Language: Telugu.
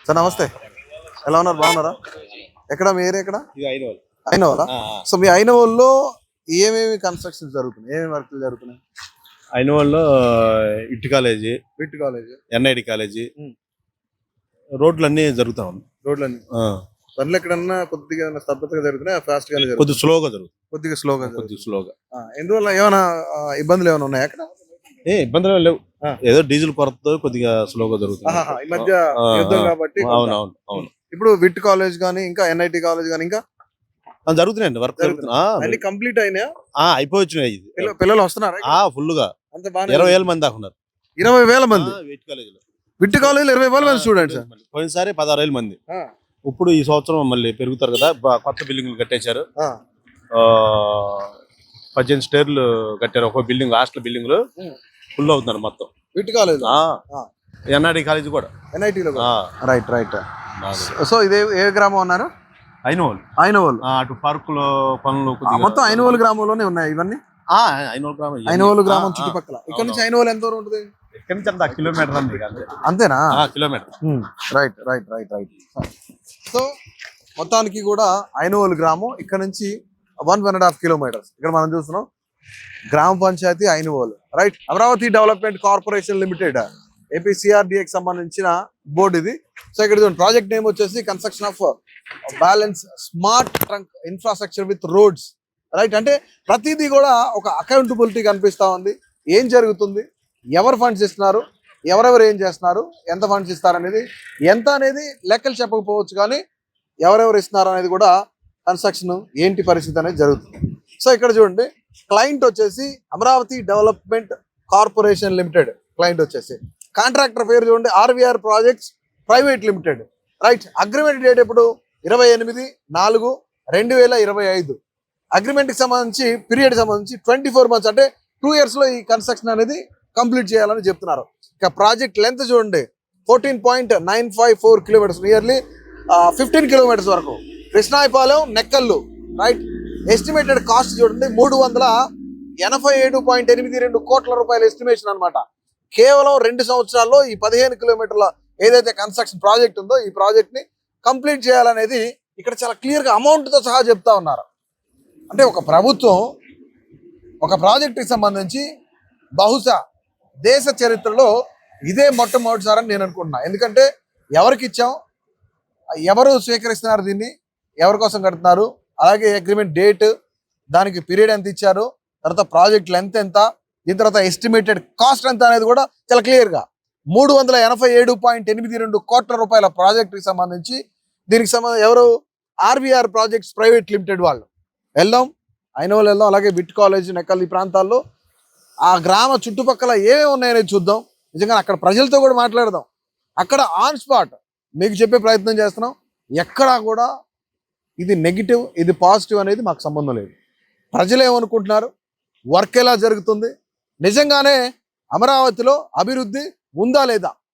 సార్ నమస్తే, ఎలా ఉన్నారు? బాగున్నారా? ఎక్కడ మీ ఏరియా? ఎక్కడ? ఐనవోల్. సో మీ ఐనవోల్లో ఏమేమి కన్స్ట్రక్షన్ జరుగుతున్నాయి, ఏమేమి వర్క్లు జరుగుతున్నాయి? ఐనవోల్లో ఇట్ కాలేజీ, ఎన్ఐడి కాలేజీ, రోడ్లన్నీ జరుగుతా ఉన్నాయి. రోడ్లన్నీ పనులు ఎక్కడన్నా కొద్దిగా స్తబ్దతగా జరుగుతున్నాయి, ఫాస్ట్ గానే జరుగుతుంది? కొద్దిగా స్లోగా. ఎందువల్ల ఏమైనా ఇబ్బందులు ఏమైనా ఉన్నాయా అక్కడ? ఇబ్బందులు లేవు, ఏదో డీజిల్ కొరత కొద్దిగా స్లోగా జరుగుతుంది ఈ మధ్య యుద్ధం కాబట్టి. అవును. ఇప్పుడు విట్ కాలేజ్ గానీ, ఇంకా ఎన్ఐటి కాలేజ్ గానీ ఇంకా జరుగుతున్నాయండి, వర్క్ అన్ని కంప్లీట్ అయినాయా? అయిపోయి పిల్లలు వస్తున్నారా? ఫుల్ గా అంత బాగా 20,000 మంది దాకా ఉన్నారు. 20,000 మంది విట్ కాలేజ్ 20,000 మంది స్టూడెంట్స్. పోయినసారి 16,000 మంది. ఇప్పుడు ఈ సంవత్సరం మళ్ళీ పెరుగుతారు కదా, కొత్త బిల్డింగ్లు కట్టేశారు. 18 స్టేర్లు కట్టారు ఒక బిల్డింగ్, హాస్టల్ బిల్డింగ్లు ఫుల్ అవుతున్నారు మొత్తం. విట్ కాలేజ్, ఎన్ఐడి కాలేజ్ కూడా, ఎన్ఐటీలో. రైట్. సో ఇదే ఏ గ్రామం అన్నారు? ఐనవోల్. అటు పార్కులో పనులు మొత్తం ఐనవోల్ గ్రామంలోనే ఉన్నాయి ఇవన్నీ. ఐనవోల్ గ్రామం చుట్టుపక్కల. ఇక్కడ నుంచి ఐనవోల్ ఎంత దూరం ఉంటుంది? ఇక్కడ నుంచి అంత కిలోమీటర్ అంతేనా? కిలోమీటర్. రైట్. సో మొత్తానికి కూడా ఐనవోల్ గ్రామం ఇక్కడ నుంచి 1.5 కిలోమీటర్స్. ఇక్కడ మనం చూస్తున్నాం gram panchayat Ainavol. Right. Amaravati development corporation limited, ఏపీసీఆర్డీఏకి సంబంధించిన బోర్డు ఇది. సో ఇక్కడ చూడండి, ప్రాజెక్ట్ నేమ్ వచ్చేసి construction of balance smart trunk infrastructure with roads. Right. అంటే ప్రతిదీ కూడా ఒక అకౌంటబిలిటీ కనిపిస్తా ఉంది. ఏం జరుగుతుంది, ఎవరు ఫండ్స్ ఇస్తున్నారు, ఎవరెవరు ఏం చేస్తున్నారు, ఎంత ఫండ్స్ ఇస్తారు అనేది, ఎంత అనేది లెక్కలు చెప్పకపోవచ్చు, కానీ ఎవరెవరు ఇస్తున్నారు అనేది కూడా కన్స్ట్రక్షన్ ఏంటి పరిస్థితి అనేది జరుగుతుంది. సో ఇక్కడ చూడండి, క్లయింట్ వచ్చేసి Amaravati development corporation limited client వచ్చేసి. కాంట్రాక్టర్ పేరు చూడండి, RVR projects private limited. Right. Agreement date ఎప్పుడు? 28/4/2025. అగ్రిమెంట్కి సంబంధించి పీరియడ్ సంబంధించి 24 months, అంటే 2 years లో ఈ కన్స్ట్రక్షన్ అనేది కంప్లీట్ చేయాలని చెప్తున్నారు. ఇక ప్రాజెక్ట్ లెంత్ చూడండి, 14.954 కిలోమీటర్స్, నియర్లీ 15 కిలోమీటర్స్ వరకు. Krishnayapalem, Nekkallu. Right. Estimated cost చూడండి 387.82 కోట్ల రూపాయల ఎస్టిమేషన్ అనమాట. కేవలం 2 సంవత్సరాల్లో ఈ 15 కిలోమీటర్ల ఏదైతే కన్స్ట్రక్షన్ ప్రాజెక్ట్ ఉందో ఈ ప్రాజెక్ట్ ని కంప్లీట్ చేయాలనేది ఇక్కడ చాలా క్లియర్ గా అమౌంట్ తో సహా చెప్తా ఉన్నారు. అంటే ఒక ప్రభుత్వం ఒక ప్రాజెక్టుకి సంబంధించి బహుశా దేశ చరిత్రలో ఇదే మొట్టమొదటిసారని నేను అనుకుంటున్నా. ఎందుకంటే ఎవరికి ఇచ్చాం, ఎవరు స్వీకరిస్తున్నారు, దీన్ని ఎవరి కోసం కడుతున్నారు, అలాగే అగ్రిమెంట్ డేట్, దానికి పీరియడ్ ఎంత ఇచ్చారు, తర్వాత ప్రాజెక్ట్ లెంత్ ఎంత, దీని తర్వాత ఎస్టిమేటెడ్ కాస్ట్ ఎంత అనేది కూడా చాలా క్లియర్గా 387.82 కోట్ల రూపాయల ప్రాజెక్టుకి సంబంధించి దీనికి ఎవరు? ఆర్వీఆర్ ప్రాజెక్ట్స్ ప్రైవేట్ లిమిటెడ్ వాళ్ళు. ఐనవోల్ వెళ్దాం, అలాగే విట్ కాలేజ్, నెక్కల్ ఈ ప్రాంతాల్లో ఆ గ్రామ చుట్టుపక్కల ఏమేమి ఉన్నాయనేది చూద్దాం. నిజంగా అక్కడ ప్రజలతో కూడా మాట్లాడదాం. అక్కడ ఆన్ స్పాట్ మీకు చెప్పే ప్రయత్నం చేస్తున్నాం. ఎక్కడా కూడా ఇది నెగిటివ్, ఇది పాజిటివ్ అనేది మాకు సంబంధం లేదు. ప్రజలు ఏమనుకుంటున్నారు, వర్క్ ఎలా జరుగుతుంది, నిజంగానే అమరావతిలో అభివృద్ధి ఉందా లేదా,